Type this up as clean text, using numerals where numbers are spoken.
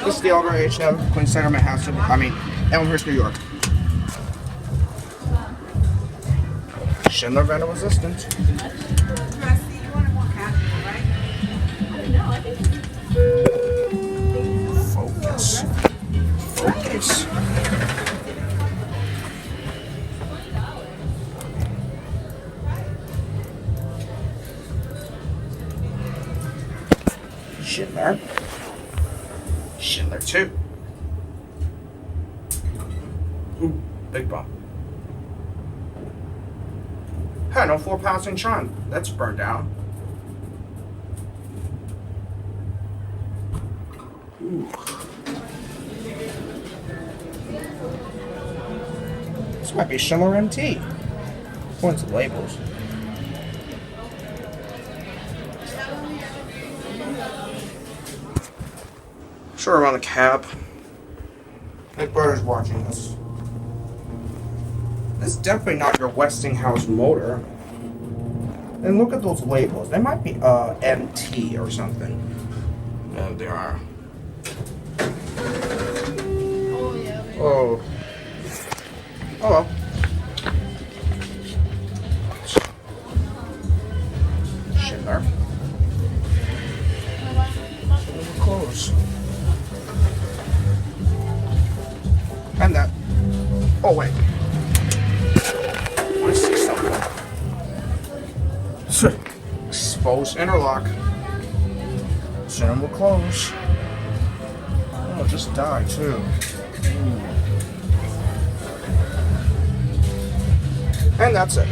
This is the Elder HM, Queen Center, Manhattan. Elmhurst, New York. Schindler Vandal resistant. Focus. Focus. Schindler. Schindler 2. Ooh, big bump. Hey, no 4 pounds in chime. That's burned down. Ooh. This might be Schindler MT. Points of labels. Sure, around the cab. My brother's watching this. This is definitely not your Westinghouse motor. And look at those labels. They might be MT or something. No, they are. Oh yeah. Oh. Oh well. Schindler. Close. And that. Oh wait. I want to see something. Exposed interlock. Cinema will close. Oh, just died too. And that's it.